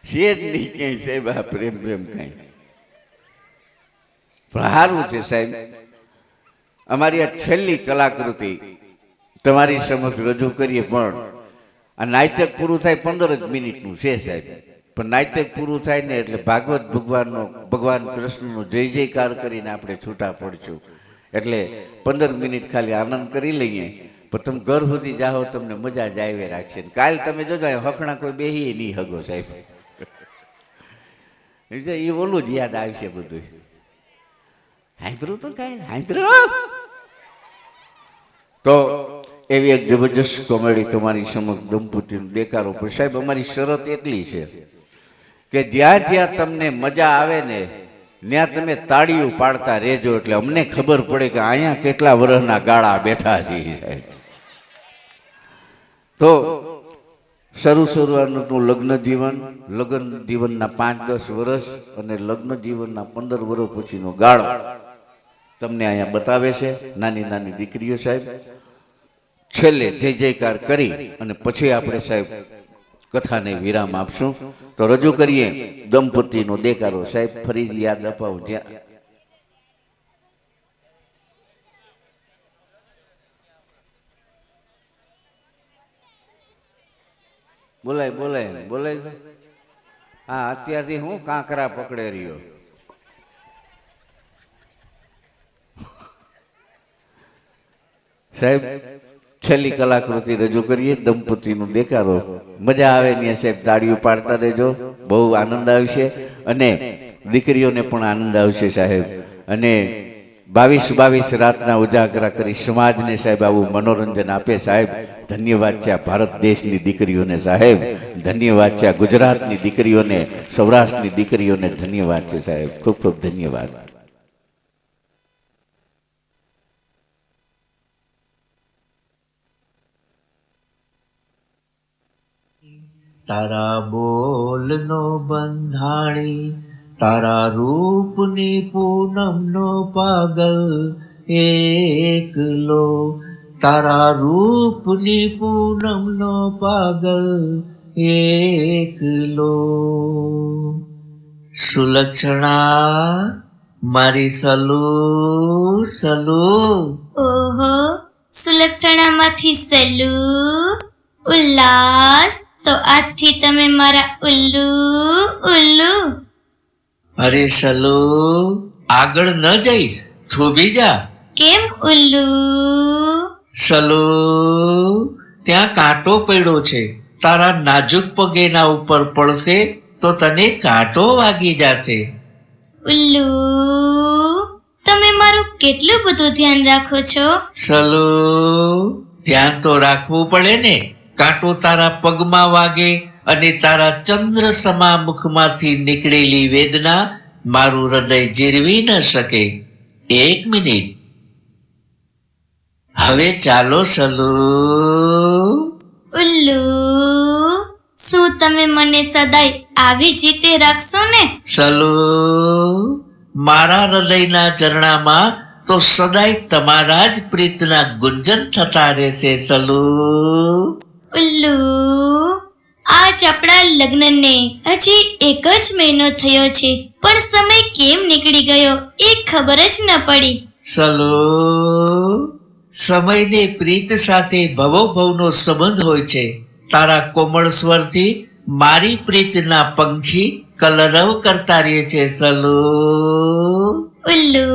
છે જ નહીં ક્યાંય સાહેબ આ પ્રેમ પ્રેમ કાંઈ. પણ સારું છે સાહેબ, અમારી આ છેલ્લી કલાકૃતિ તમારી સમક્ષ રજૂ કરીએ. પણ આ નાટક પૂરું થાય 15 જ મિનિટનું છે સાહેબ. પણ નાટક પૂરું થાય ને એટલે ભાગવત ભગવાન કૃષ્ણનો જય જયકાર કરીને આપણે છૂટા પડશું. એટલે 15 મિનિટ ખાલી આનંદ કરી લઈએ. પણ તમે ઘર સુધી જાઓ તમને મજા જ આવે રાખશે. કાલ તમે જોજો હખણા કોઈ બેહી નહીં હગો સાહેબ. એ ઓલું જ યાદ આવશે બધું. હાંભળું તો કાંઈ હાંભળું તો એવી એક જબરજસ્ત કોમેડી તમારી સમક્ષ દંપતીનો દેખાડો. પણ સાહેબ અમારી શરત એટલી છે કે જ્યાં જ્યાં તમને મજા આવે ને ત્યાં તમે તાળીઓ પાડતા રહેજો. એટલે અમને ખબર પડે કે અહીંયા કેટલા વર્ષના ગાળા બેઠા છે સાહેબ. તો શરૂઆતનું લગ્ન જીવનના 5-10 વર્ષ અને લગ્ન જીવનના 15 વર્ષ પછીનો ગાળો તમને અહીંયા બતાવે છે નાની નાની દીકરીઓ સાહેબ. છેલ્લે જય જયકાર કરી અને પછી આપણે સાહેબ કથાને વિરામ આપશું. તો રજૂ કરીએ દંપતીનો દેખાડો સાહેબ. ફરી યાદ અપાવું જ્યાં બોલાય. હા, અત્યારથી હું કાંકરા પકડે રહ્યો. સાહેબ છેલ્લી કલાકૃતિ રજૂ કરીએ દંપતીનો દેખાડો. મજા આવે ને સાહેબ તાળીઓ પાડતા રહેજો. બહુ આનંદ આવશે અને દીકરીઓને પણ આનંદ આવશે સાહેબ. અને 22 રાતના ઉજાગરા કરી સમાજને સાહેબ આવું મનોરંજન આપે સાહેબ. ધન્યવાદ છે આ ભારત દેશની દીકરીઓને સાહેબ. ધન્યવાદ છે આ ગુજરાતની દીકરીઓને, સૌરાષ્ટ્રની દીકરીઓને ધન્યવાદ છે સાહેબ. ખૂબ ખૂબ ધન્યવાદ. તારા બોલનો બંધાણી, તારા રૂપની પૂનમનો પાગલ એકલો, તારા રૂપની પૂનમનો પાગલ એકલો. સુલક્ષણા મારી સલુ. ઓહો, સુલક્ષણામાંથી સલુ ઉલ્લાસ. તો આજથી તમે મારા ઉલ્લુ. અરે સલુ, આગળ ન જઈશ, થોભી જા. કેમ ઉલ્લુ? સલુ, ત્યાં કાંટો પડ્યો છે. તારા નાજુક પગેના ઉપર પડશે તો તને કાંટો વાગી જશે. ઉલ્લુ, તમે મારું કેટલું બધું ધ્યાન રાખો છો. સલુ, ધ્યાન તો રાખવું પડે ને. કાંટો તારા પગમાં વાગે અને તારા ચંદ્ર સમા મુખમાંથી નીકળેલી વેદના મારું હૃદય જીરવી ન શકે. 1 મિનિટ. હવે ચાલો સલુ. ઉલ્લુ, શું તમે મને સદાય આવી જ રીતે રાખશો ને? સલુ, મારા હૃદયના ઝરણામાં તો સદાય તમારા જ પ્રીતના ગુંજન થતા રહેશે સલુ. ઉલ્લુ, આજ આપણા લગ્નને હજી 1 જ મહિનો થયો છે, પણ સમય કેમ નીકળી ગયો એ ખબર જ ન પડી. સલુ, સમયને પ્રીત સાથે ભવોભવનો સંબંધ હોય છે. તારા કોમળ સ્વરથી મારી પ્રીતના પંખી કલરવ કરતા રહે છે સલુ. ઉલ્લુ,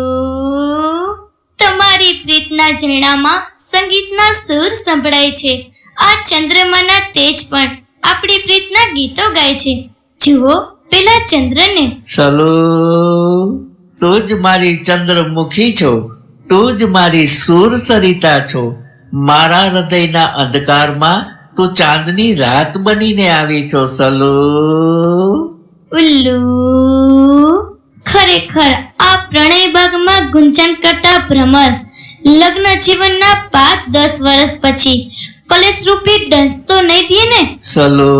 તમારી પ્રીતના ઝરણામાં સંગીતના સૂર સંભળાય છે. આ ચંદ્રમાના તેજ પણ આપણી પ્રીતના ગીતો ગાય છે. જુઓ પેલા ચંદ્રને. સલુ, તું જ મારી ચંદ્રમુખી છો, તું જ મારી સૂર સરિતા છો. મારા હૃદયના અંધકારમાં તું ચાંદની રાત બનીને આવી છો સલુ. ઉલ્લુ, ખરેખર આ પ્રણય બાગમાં ગુંજન કરતા ભ્રમર લગ્ન જીવનના 5-10 વર્ષ પછી કલેશ રૂપી ડંસ તો નહીં દે ને? સલો,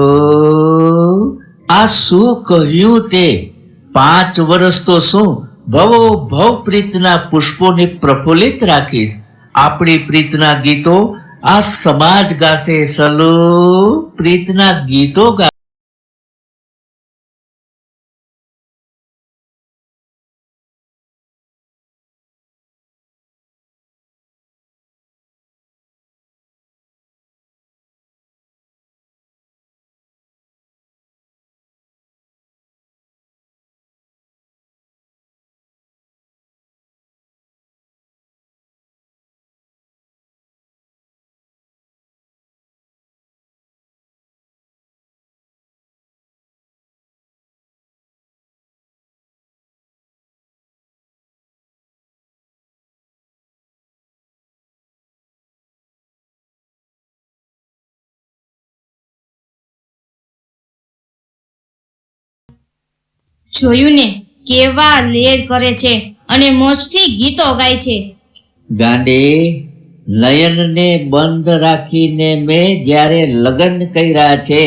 આ શું કહ્યું તે? 5 વર્ષ તો શું, ભવો ભવ પ્રીતના પુષ્પોને પ્રફુલ્લિત રાખીશ. આપણી પ્રીતના ગીતો આ સમાજ ગાશે સલો, પ્રીતના ગીતો ગા જોયું ને કેવા લેર કરે છે અને મોજથી ગીતો ગાય છે. ગાંડી, નયનને બંધ રાખીને મેં જ્યારે લગ્ન કર્યા છે,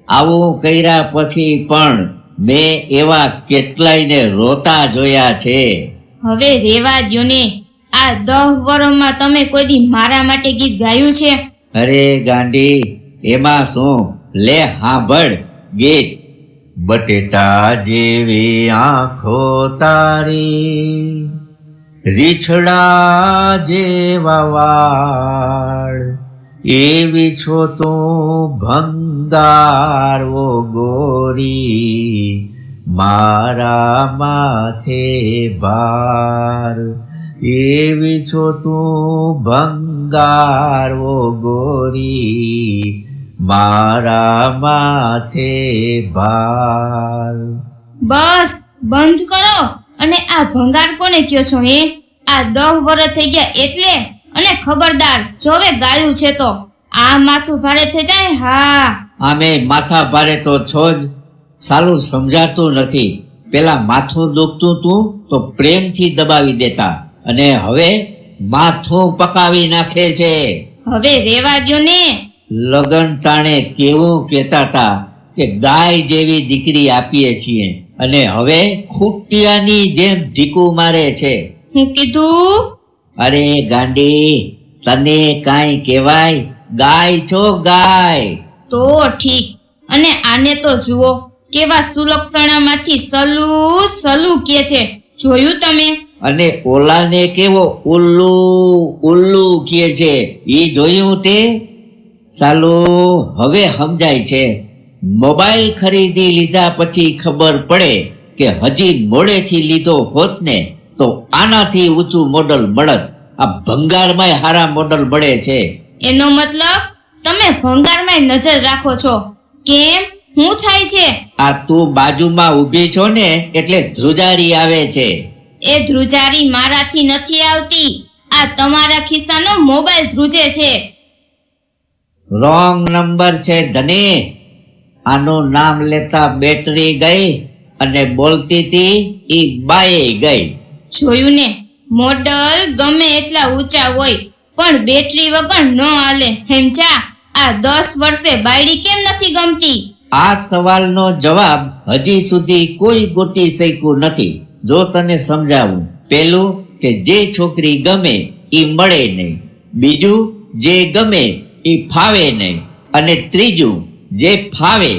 આવું કર્યા પછી પણ મેં એવા કેટલાયને રોતા જોયા છે. હવે રેવા દ્યો ને. આ 10 વર્ષમાં તમે કોઈ દી મારા માટે ગીત ગાયું છે? અરે ગાંડી, એમાં શું, લે સાંભળ ગીત. બટેટા જેવી આંખો તારી, રીછડા જેવા વાળ, એવી છો તું ભંગાર ઓ ગોરી, મારા માથે ભાર. એવી છો તું ભંગાર ઓ ગોરી, મારા માથે ભાર. બસ બંધ કરો. અને આ ભંગાર કોને કયો છો હે? આ 10 વર્ષ થઈ ગયા એટલે. અને ખબરદાર, જો હવે ગાયું છે તો આ માથું ભારે થઈ જાય. હા, આમે માથા ભારે તો છો જ, સાલું સમજાતું નથી. પેલા માથું દુખતું તું તો પ્રેમથી દબાવી દેતા, અને હવે માથું પકાવી નાખે છે. હવે રેવા દ્યો ને. લગન ટાણે કેવું કહેતા હતા કે ગાય જેવી દીકરી આપીએ છીએ, અને હવે ખૂટિયાની જેમ ધીકું મારે છે. હું કીધું? અરે ગાંડી, તને કાંઈ કહેવાય? ગાય છો ગાય. તો ઠીક. અને આને તો જુઓ કેવા સુલક્ષણામાંથી સલુ સલુ કે છે. જોયું તમે? અને ઓલાને કેવો ઉલ્લુ ઉલ્લુ કહે છે, ઈ જોયું તે? ચાલો હવે સમજાય છે. મોબાઈલ ખરીદી લીધા પછી ખબર પડે કે હજી મોડેથી લીધો હોત ને તો આનાથી ઊંચું મોડલ મળત. આ ભંગારમાંય હારા મોડલ મળે છે. એનો મતલબ તમે ભંગારમાં નજર રાખો છો. કેમ? શું થાય છે? આ તું બાજુમાં ઊભી છો ને એટલે ધ્રુજારી આવે છે. એ ધ્રુજારી મારાથી નથી આવતી. આ તમારા ખિસ્સાનો મોબાઈલ ધ્રુજે છે. રોંગ નંબર છે ધને. આનું નામ લેતા બેટરી ગઈ અને બોલતી હતી ઈ બાએ ગઈ. જોયું ને, મોડલ ગમે એટલા ઊંચા હોય પણ બેટરી વગર ન હાલે. હેમચા, આ 10 વર્ષે બાયડી કેમ નથી ગમતી? આ સવાલનો જવાબ હજી સુધી કોઈ ગોતી શક્યું નથી. જો તને સમજાવું, પેલું કે જે છોકરી ગમે ઈ મળે નહીં, બીજું જે ગમે ઈ ફાવે નહીં, અને ત્રીજું જે ફાવે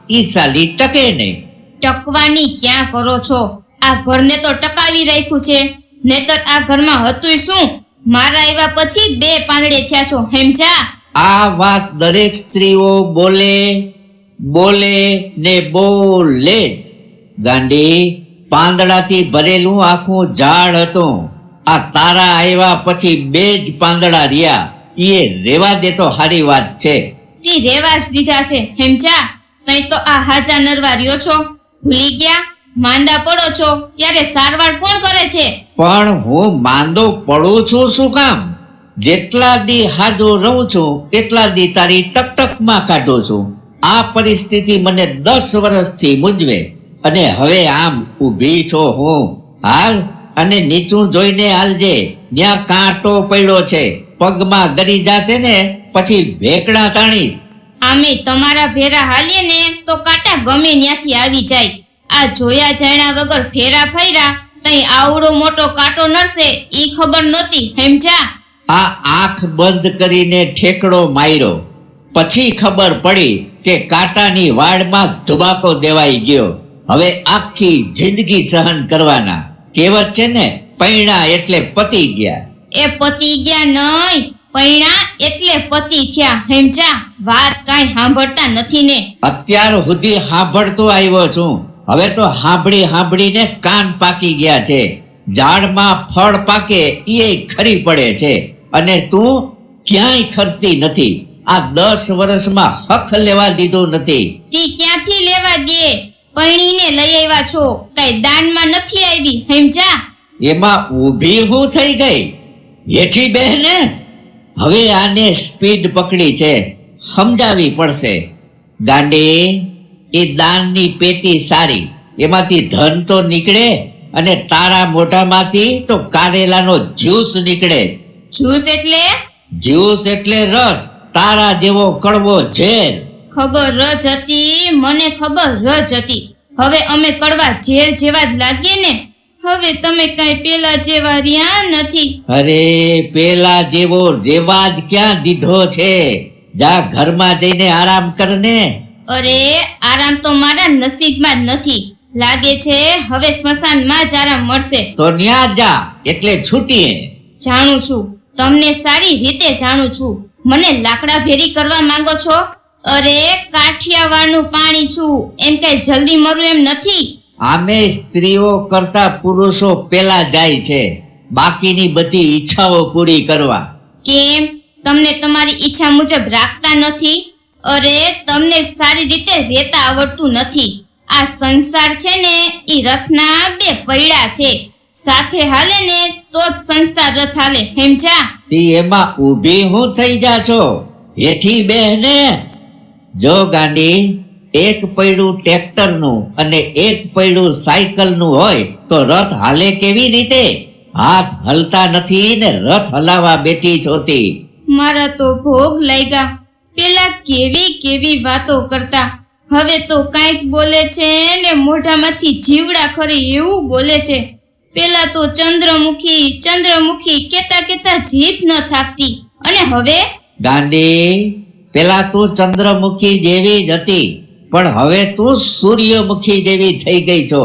ઈ સાલી ટકે નહીં. ટકવાની ક્યાં કરો છો? આ ઘરને તો ટકાવી રાખ્યું છે. નહીતર આ ઘરમાં હતું શું? મારા આવ્યા પછી 2 પાંદડે થયા છો. હેમચા, આ વાત દરેક સ્ત્રીઓ બોલે બોલે ને બોલે જ. ગાંડી, પાંદડાથી ભરેલું આખું ઝાડ હતું. આ તારા આવ્યા પછી 2 જ પાંદડા રહ્યા. એ રેવા દે તો સારી વાત છે. તી રેવા જ દીધા છે. હેમચા, તઈ તો આ હાજા નરવા રહ્યો છો. ભૂલી ગયા? માંદા પડો છો ત્યારે સારવાર કોણ કરે છે? પણ હું માંદો પડું છું શું કામ? જેટલા દી હાજો રહું છું એટલા દી તારી ટકટકમાં કાઢું છું. આ પરિસ્થિતિ મને 10 વર્ષથી મૂંઝવે, અને હવે આમ ઊભી છો હું. હાલ, અને નીચું જોઈને હાલજે. ત્યાં કાંટો પડ્યો છે, પગમાં ગરી જાશે ને પછી ભેકડા તાણીશ. આમે તમારા ભેરા હાલીએ ને તો કાંટા ગમે ત્યાંથી આવી જાય. આ જોયા જાણ્યા વગર ફેરા ફર્યા તઈ આવડો મોટો કાંટો નડશે ઈ ખબર નહોતી. હેમચા, આ આંખ બંધ કરીને ઠેકડો માર્યો પછી ખબર પડી કે કાંટાની વાડમાં ધુબાકો દેવાઈ ગયો. હવે આખી જિંદગી સહન કરવાના. કહેવત છે ને, પૈણા એટલે પતી ગયા. એ પતી ગયા નહીં, પૈણા એટલે પતિ થયા. હેમચા, વાત કાંઈ સાંભળતા નથી ને? અત્યાર સુધી સાંભળતો આવ્યો છું. હવે તો સાંભળી સાંભળીને કાન પાકી ગયા છે. ઝાડમાં ફળ પાકે એ ખરી પડે છે, અને તું ક્યાંય ખરતી નથી. આ 10 વર્ષમાં હક લેવા દીધું નથી. તી ક્યાંથી લેવા દે? પૈણીને લઈ આવ્યા છો, કઈ દાનમાં નથી આવી. હેમચા, એમાં ઊભી હું થઈ ગઈ? હેઠી બહેને, હવે આને સ્પીડ પકડી છે, સમજાવી પડશે. ગાંડી, એ દાનની પેટી સારી, એમાંથી ધન તો નીકળે અને તારા મોઢામાંથી તો કારેલાનો જ્યુસ નીકળે. જ્યુસ એટલે? જ્યુસ એટલે રસ, તારા જેવો કડવો ઝેર. ખબર જ હતી, મને ખબર જ હતી. હવે અમે કડવા ઝેર જેવા જ લાગીએ ને. હવે તમે કઈ પેલા જેવા રહ્યા નથી. અરે પેલા જેવો રેવાજ ક્યાં દીધો છે? જા ઘરમાં જઈને આરામ કર ને. અરે આરામ તો મારા નસીબમાં જ નથી. લાગે છે હવે સ્મશાનમાં જ આરામ મળશે. તો ન્યા જા, એટલે છૂટીએ. જાણું છું, તમને સારી રીતે જાણું છું. મને લાકડા ભેરી કરવા માંગો છો? અરે કાઠિયાવાડનું પાણી છું, એમ કઈ જલ્દી મરું એમ નથી. આમે સ્ત્રીઓ કરતા પુરુષો પેલા જાય છે બાકીની બધી ઈચ્છાઓ પૂરી કરવા. કેમ? તમને તમારી ઈચ્છા મુજબ રાખતા નથી? અરે તમને સારી રીતે રહેતા આવડતું નથી. આ સંસાર છે ને ઈ રથના બે પૈડા છે. સાથે હાલે ને તો જ સંસાર રથ હાલે, સમજા? તી એમાં ઊભી હું થઈ જા છો? હેઠી બેહને. જો ગાંડી, એક પૈડું ટ્રેક્ટરનું અને એક પૈડું સાયકલનું હોય તો રથ હાલે કેવી રીતે? હાથ હલતા નથી ને રથ હલાવા બેઠી છોતી. મારા તો ભોગ લાગ્યા. પેલા કેવી કેવી વાતો કરતા, હવે તો કાંઈક બોલે છે ને મોઢામાંથી જીવડા ખરે એવું બોલે છે. પેલા તો ચંદ્રમુખી ચંદ્રમુખી કેતા કેતા જીભ ન થાકતી, અને હવે? ગાંડી, પેલા તું ચંદ્રમુખી જેવી જ હતી, પણ હવે તું સૂર્યમુખી જેવી થઈ ગઈ છો.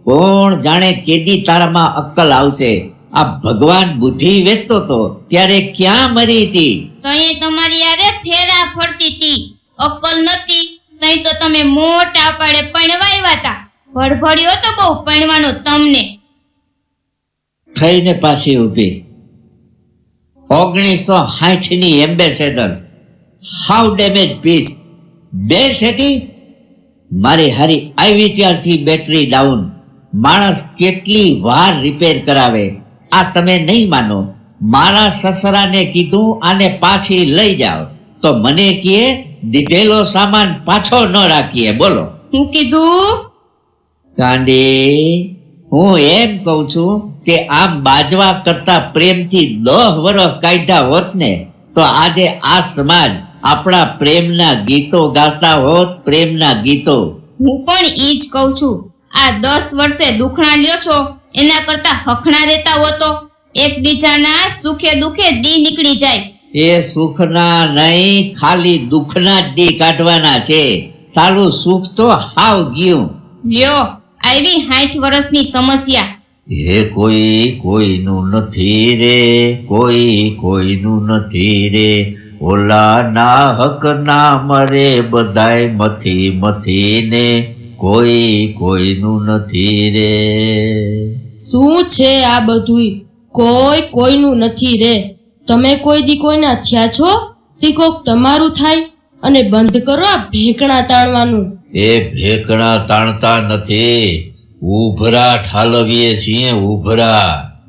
કોણ જાણે કેદી તારામાં અક્કલ આવશે? આ ભગવાન બુદ્ધિ વેચતો તો ત્યારે ક્યાં મરી હતી? તઈ તમારી યારે ફેરા ફરતી હતી. અક્કલ નતી તઈ તો તમે મોટા પાડે પણવાવ્યા હતા. ભડભડ્યો તો બહુ પણવાનો તમને. થઈને પાછી ઊભી. 1960 ની એમ્બેસેડર, હાઉ ડેમેજ પીસ. બે સેટી મારી હારી આવી ત્યારથી બેટરી ડાઉન. માણસ કેટલી વાર રિપેર કરાવે. આ તમે નહીં માનો, મારા સસરાને કીધું આને પાછી લઈ જાઓ તો મને કહે દીધેલો સામાન પાછો ન રાખીએ. બોલો હું કીધું? ગાંડી, હું એમ કહું છું કે આમ બાજવા કરતા પ્રેમથી 10 વર્ષ કાઢ્યા હોત ને તો આજે આ સમાજ આપણા પ્રેમના ગીતો ગાતા હોત. પ્રેમના ગીતો. હું પણ ઈ જ કહું છું. આ 10 વર્ષે દુખણા લ્યો છો એના કરતા હખણા રહેતા હો તો એકબીજાના સુખે દુખે દી નીકળી જાય. એ સુખના નહીં, ખાલી દુઃખના જ દી કાઢવાના છે. સારું સુખ તો હાવ ગયું. લ્યો આવી 60 વર્ષની સમસ્યા. એ કોઈ કોઈનું નથી રે, કોઈ કોઈનું નથી રે. ઓલા ના હક ના મરે બધાય મથી મથીને. કોઈ કોઈનું નથી રે. શું છે આ બધુંય? કોઈ કોઈનું નથી રે. તમે કોઈ દી કોઈના થયા છો? તે કોક તમારું થાય. અને બંધ કરો આ ભેકણા તાણવાનું. એ ભેકણા તાણતા નથી, ઉભરા ઠાલવીએ છીએ. ઉભરા.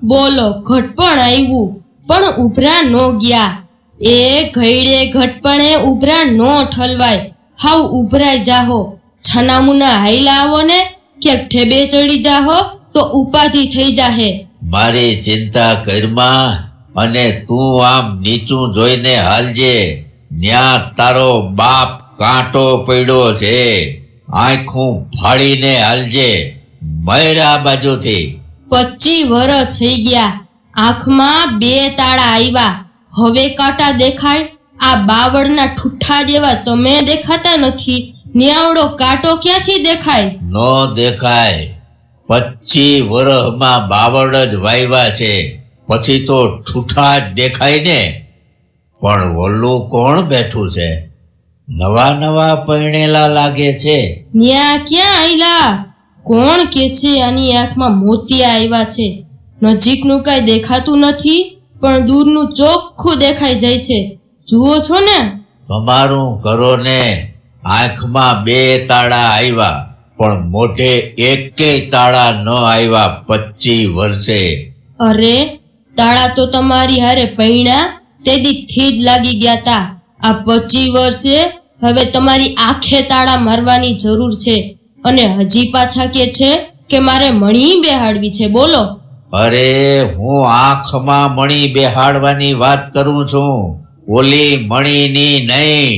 બોલો, ઘટપણ આવ્યું પણ ઉભરા નો ગયા. એ ઘઈડે ઘટપણે ઉભરા નો ઠલવાય. હાવ ઉભરાઈ જાહો. છનામુના હાઈલા આવો ને ક્યાંક ઠેબે ચડી જાહો તો ઉપાધિ થઈ જાહે. મારી ચિંતા કરમાં અને તું આમ નીચું જોઈને હાલજે. ન્યા તારો બાપ કાંટો પડ્યો છે. આંખું ફાડીને હાલજે. મયરા બાજુથી. 25 વર્ષ થઈ ગયા. આંખમાં 2 તાળા આવ્યા. હવે કાંટા દેખાય? આ બાવળના ઠુઠ્ઠા જેવા તમે દેખાતા નથી. ન્યાવડો કાંટો ક્યાંથી દેખાય? નો દેખાય. 25 વર્ષમાં બાવળ જ વાવ્યા છે, પછી તો ઠૂઠા જ દેખાય ને. પણ ઓલું કોણ બેઠું છે? નવા નવા પરણેલા લાગે છે. ન્યા ક્યાં આયલા? કોણ કે છે આની આંખમાં મોતિયા આવ્યા છે? નજીકનું કાંઈ દેખાતું નથી પણ દૂરનું ચોખ્ખું દેખાઈ જાય છે. જુઓ છો ને? તમારું કરો ને. આંખમાં 2 તાળા આવ્યા પણ મોઢે એકેય તાળા ન આવ્યા 25 વર્ષે. અરે તાળા તો તમારી હારે પૈણા તેદીથી જ લાગી ગયા તા. આ 25 વર્ષે હવે તમારી આંખે તાળા મારવાની જરૂર છે. અને હજી પાછા કે છે કે મારે મણી બેહાડવી છે. બોલો. અરે હું આંખમાં મણી બેહાડવાની વાત કરું છું, ઓલી મણીની નહીં.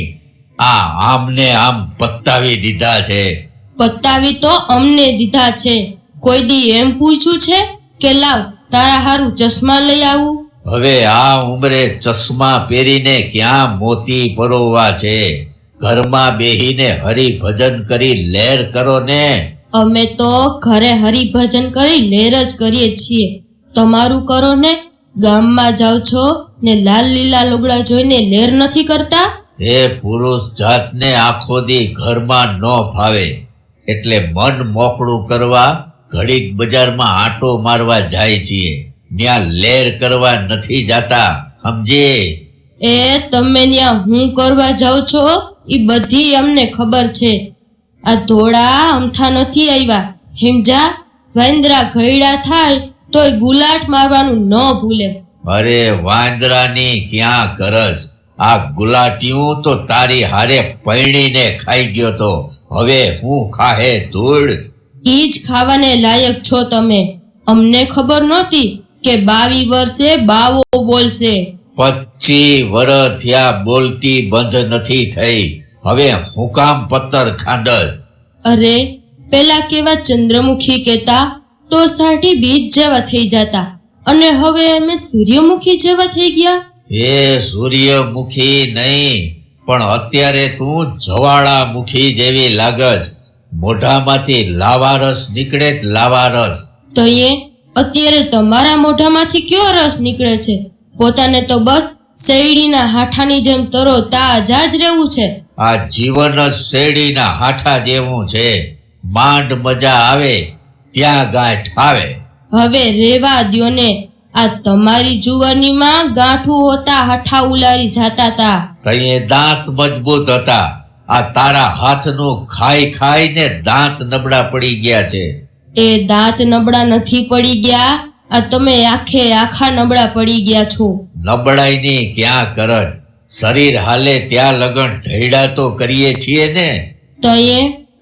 આ આમને આમ પતાવી દીધા છે. પતાવી તો અમને દીધા છે. કોઈ દી એમ પૂછ્યું છે કે લાવ તારા હારું ચશ્મા લઈ આવું? હવે આ ઉંમરે ચશ્મા પહેરીને ક્યાં મોતી પરોવા છે? ઘરમાં બેહીને હરિભજન કરી લહેર કરો ને. અમે તો ઘરે હરિભજન કરી લહેર જ કરીએ છીએ. તમારું કરો ને. ગામમાં જાઓ છો ને લાલ લીલા લુગડા જોઈને લહેર નથી કરતા? એ પુરુષ જાતને આખો દી ઘરમાં ન ફાવે, એટલે મન મોકળું કરવા ઘડીક બજારમાં આંટો મારવા જાય છીએ. ત્યાં લહેર કરવા નથી જાતા, સમજે? એ તમે ત્યાં હું કરવા જાઓ છો એ બધી અમને ખબર છે. આ ધોળા અમથા નથી આવ્યા, હિમજા. વાંદરા ઘયડા થાય તોય ગુલાટ મારવાનું ન ભૂલે. અરે વાંદરાની ક્યાં ગરજ, આ ગુલાટિયું તો તારી હારે પૈણીને ખાઈ ગયો તો હવે હું ખાહે ધૂળ. ઈ જ ખાવાને લાયક છો તમે. અમને ખબર નહોતી કે 22 વર્ષે બાવો બોલશે. 25 વર્ષ થયા બોલતી બંધ નથી થઈ, હવે હું કામ પત્તર ખાંડલ. અરે પેલા કેવા ચંદ્રમુખી કેતા તો 20 જેવા થઈ જતા, અને હવે અમે સૂર્યમુખી જેવા થઈ ગયા. એ સૂર્યમુખી નહીં, પણ અત્યારે તું જવાળામુખી જેવી લાગજ. મોઢામાંથી લાવારસ નીકળે જ લાવારસ. તો એ અત્યારે તમારા મોઢામાંથી કયો રસ નીકળે છે? પોતાને તો બસ શેરડીના હાઠાની જેમ તરો તાજા જ રહેવું છે. આ જીવન જ શેરડીના હાઠા જેવું છે. માંડ મજા આવે ત્યાં ગાંઠ આવે. હવે રેવા દ્યો ને. આ તમારી જુવાનીમાં ગાંઠું હોતા હાઠા ઉલારી જાતા તા. તઈએ દાંત મજબૂત હતા, આ તારા હાથનું ખાઈ ખાઈને દાંત નબળા પડી ગયા છે. એ દાંત નબળા નથી પડી ગયા, આ તમે આખા નબળા પડી ગયા છો. નબળાઈની ક્યાં કરજ, શરીર હાલે ત્યાં લગન ઢૈડા તો કરીએ છીએ ને. તયે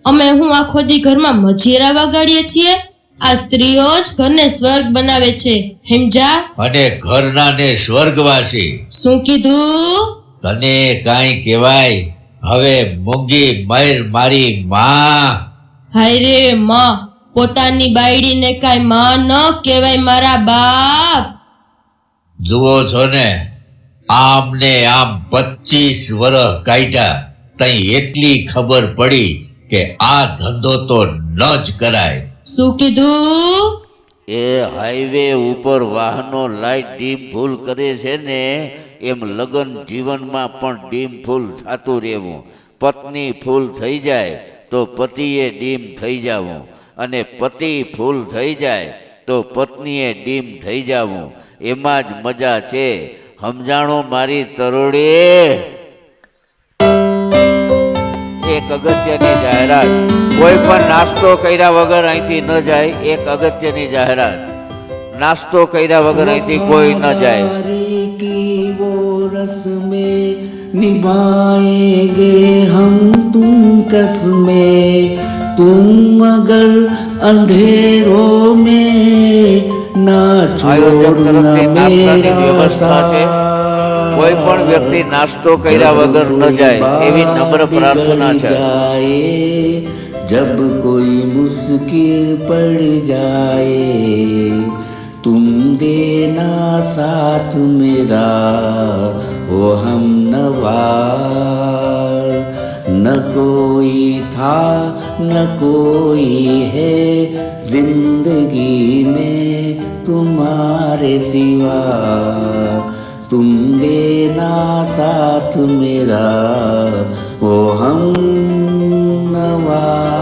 અમે હું આખો દી ઘરમાં મજીરા વગાડીએ છીએ? આ સ્ત્રીઓ જ ઘરને સ્વર્ગ બનાવે છે, હિમજા. અને ઘરનાને સ્વર્ગવાસી. શું કીધું? તને કાંઈ કહેવાય? હવે મૂંગી મૈર મારી માં. હાય રે માં, પોતાની બાયડીને કાંઈ માં ન કહેવાય મારા બાપ. જુઓ છો ને, આમ ને આમ 25 વર્ષ કાઢ્યા, તઈ એટલી ખબર પડી કે આ ધંધો તો ન જ કરાય. શું કીધું? એ હાઈવે ઉપર વાહનો લાઈટ ડીમ ફૂલ કરે છે ને, એમ લગ્ન જીવનમાં પણ ડીમ ફૂલ થતું રહેવું. પત્ની ફૂલ થઈ જાય તો પતિએ ડીમ થઈ જવું, અને પતિ ફૂલ થઈ જાય તો પત્નીએ ડીમ થઈ જવું. એમાં જ મજા છે, સમજાણો મારી તરોડી? એક અગત્યની જાહેરાત, કોઈ પણ નાસ્તો કર્યા વગર અહીંથી ન જાય. એક અગત્યની જાહેરાત, નાસ્તો કર્યા વગર અહીંથી કોઈ ન જાય. निभाएंगे हम तुम कसमें, तुम मगर अंधेरों में ना આયોજક छोड़ना તરફથી નાસ્તાની मेरा વ્યવસ્થા છે. કોઈ પણ વ્યક્તિ નાસ્તો કર્યા વગર ન જાય એવી નમ્ર પ્રાર્થના છે. जब कोई मुश्किल पड़ जाए, तुम देना साथ मेरा वो हम नवार. न कोई था न कोई है जिंदगी में तुम्हारे सिवा, तुम देना साथ मेरा वो हम नवार.